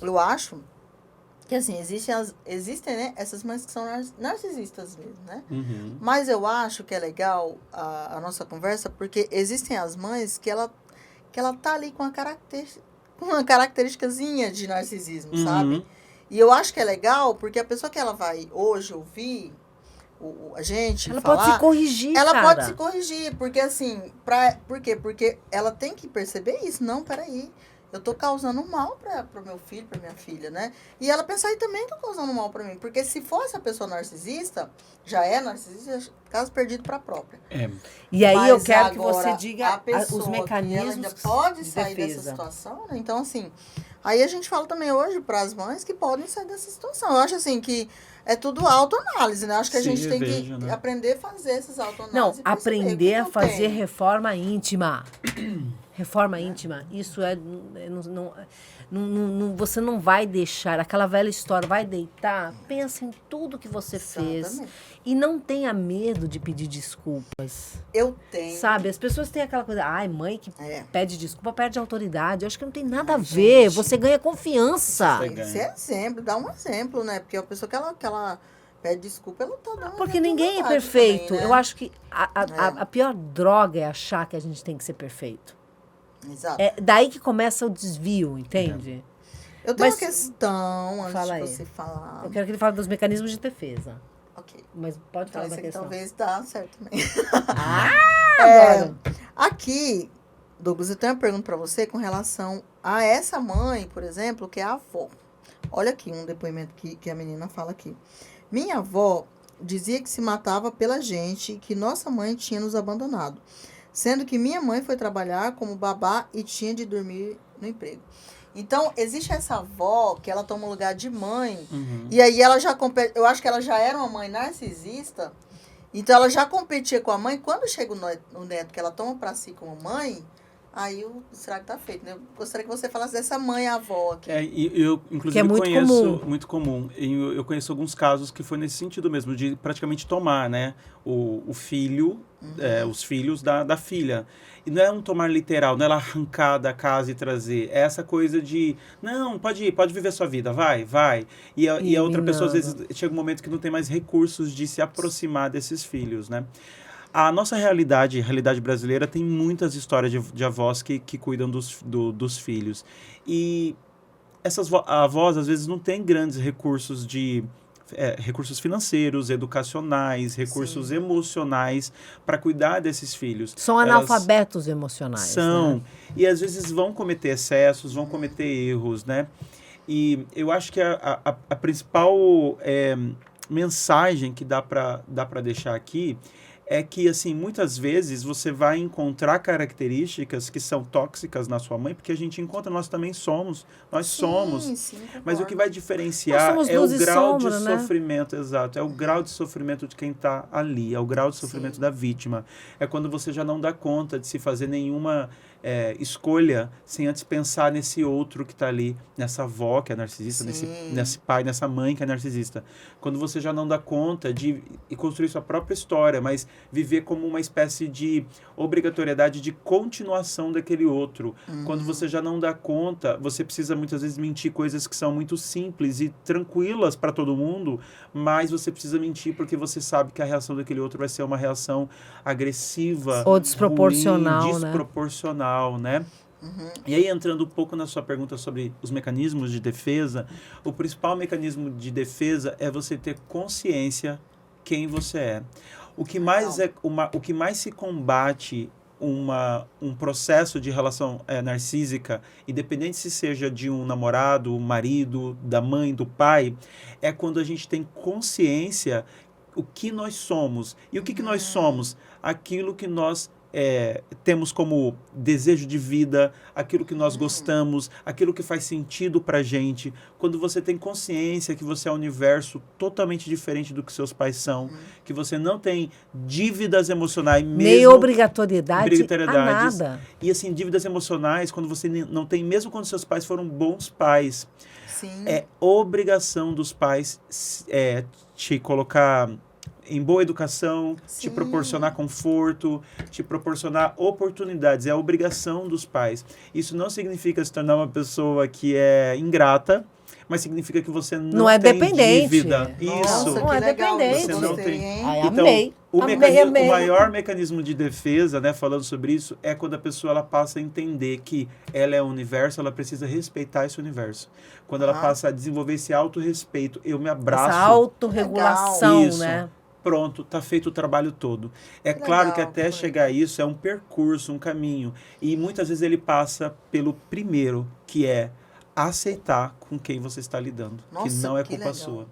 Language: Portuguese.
eu acho que, assim, existem, né, essas mães que são narcisistas mesmo, né? Uhum. Mas eu acho que é legal a nossa conversa, porque existem as mães que ela tá ali com uma característicazinha de narcisismo, sabe? Uhum. E eu acho que é legal, porque a pessoa que ela vai hoje ouvir a gente Ela pode se falar, corrigir, ela pode se cara. corrigir, porque assim, por quê? Porque ela tem que perceber isso. Não, peraí, eu tô causando mal pro meu filho, pra minha filha, né? E ela pensar, aí também tô causando mal pra mim. Porque se for essa pessoa narcisista, já é narcisista, caso perdido pra própria. É. E aí eu Mas quero que agora, você diga a pessoa os que ela ainda mecanismos pode de sair dessa defesa. situação, né? Então, assim, aí a gente fala também hoje para as mães que podem sair dessa situação. Eu acho, assim, que é tudo autoanálise, né? Acho que a gente tem vejo, que né? aprender a fazer essas autoanálises Não, e perceber aprender a eu fazer tenho. reforma íntima. Reforma íntima. Isso você não vai deixar aquela velha história, vai deitar, pensa em tudo que você fez Exatamente. e não tenha medo de pedir desculpas. Eu tenho. Sabe, as pessoas têm aquela coisa, ai, mãe que É. pede desculpa, perde autoridade. Eu acho que não tem nada a Ai, ver, gente. você ganha confiança. Você Esse é exemplo, dá um exemplo, né? Porque a pessoa que ela pede desculpa, ela tá dando Porque exemplo de ninguém é humildade perfeito. também, né? Eu acho que É. a pior droga é achar que a gente tem que ser perfeito. Exato. É daí que começa o desvio, entende? Eu tenho Mas- uma questão antes Fala de aí. você falar. Eu quero que ele fale dos mecanismos de defesa. Ok. Mas pode Então, falar esse da aqui questão. talvez dá certo também. Adoro. Aqui, Douglas, eu tenho uma pergunta para você com relação a essa mãe, por exemplo, que é a avó. Olha aqui um depoimento que a menina fala aqui. Minha avó dizia que se matava pela gente e que nossa mãe tinha nos abandonado, sendo que minha mãe foi trabalhar como babá e tinha de dormir no emprego. Então, existe essa avó que ela toma o lugar de mãe, Uhum. e aí ela já compete. Eu acho que ela já era uma mãe narcisista, então ela já competia com a mãe. Quando chega o neto que ela toma para si como mãe, aí o estrago tá feito, né? Eu gostaria que você falasse dessa mãe avó aqui. E eu, inclusive, Que é muito conheço, comum. muito comum. E eu conheço alguns casos que foi nesse sentido mesmo, de praticamente tomar, né, o filho, os filhos da filha. E não é um tomar literal, não é ela arrancar da casa e trazer. É essa coisa de, não, pode ir, pode viver sua vida, vai. E a outra pessoa, às vezes, chega um momento que não tem mais recursos de se aproximar desses filhos, né? A nossa realidade, a realidade brasileira, tem muitas histórias de avós que cuidam dos filhos. E essas avós, às vezes, não têm grandes recursos recursos financeiros, educacionais, recursos Sim. emocionais para cuidar desses filhos. São Elas analfabetos emocionais. são. Né? E às vezes vão cometer excessos, vão cometer erros, né? E eu acho que a principal mensagem que dá para deixar aqui é que, assim, muitas vezes você vai encontrar características que são tóxicas na sua mãe, porque a gente encontra, nós também somos, somos. Sim, Mas o que concordo. vai Nós diferenciar somos é o luz e grau sombra, de né? sofrimento, exato, é o grau de sofrimento de quem está ali, é o grau de sofrimento Sim. da vítima. É quando você já não dá conta de se fazer nenhuma escolha sem antes pensar nesse outro que está ali, nessa avó que é narcisista, nesse pai, nessa mãe que é narcisista. Quando você já não dá conta de construir sua própria história, mas viver como uma espécie de obrigatoriedade de continuação daquele outro. Quando você já não dá conta, você precisa muitas vezes mentir coisas que são muito simples e tranquilas para todo mundo, mas você precisa mentir porque você sabe que a reação daquele outro vai ser uma reação agressiva, Ou desproporcional, ruim, né? desproporcional, né? E aí, entrando um pouco na sua pergunta sobre os mecanismos de defesa, o principal mecanismo de defesa é você ter consciência quem você é. O que mais se combate um processo de relação narcísica, independente se seja de um namorado, um marido, da mãe, do pai, é quando a gente tem consciência o que nós somos. E o que nós somos? Aquilo que nós temos como desejo de vida, aquilo que nós gostamos, aquilo que faz sentido pra gente. Quando você tem consciência que você é um universo totalmente diferente do que seus pais são, que você não tem dívidas emocionais, Nem obrigatoriedade a nada. E assim, dívidas emocionais, quando você não tem, mesmo quando seus pais foram bons pais, Sim. é obrigação dos pais te colocar em boa educação, te Sim. proporcionar conforto, te proporcionar oportunidades. É a obrigação dos pais. Isso não significa se tornar uma pessoa que é ingrata, mas significa que você não é tem dependente. dívida. Nossa, Isso. Não que é legal, dependente. Você não gostei, tem- hein? Ai, Então, amei. O, Amei, mecanismo, amei. o maior mecanismo de defesa, né, falando sobre isso, é quando a pessoa ela passa a entender que ela é o universo, ela precisa respeitar esse universo. Quando ela Ah. passa a desenvolver esse autorrespeito, eu me abraço. Essa autorregulação, Isso. né? Pronto, tá feito o trabalho todo. É Que claro legal, que até que chegar a isso é um percurso, um caminho. E muitas vezes ele passa pelo primeiro, que é aceitar com quem você está lidando, que Nossa, não é que culpa legal. sua.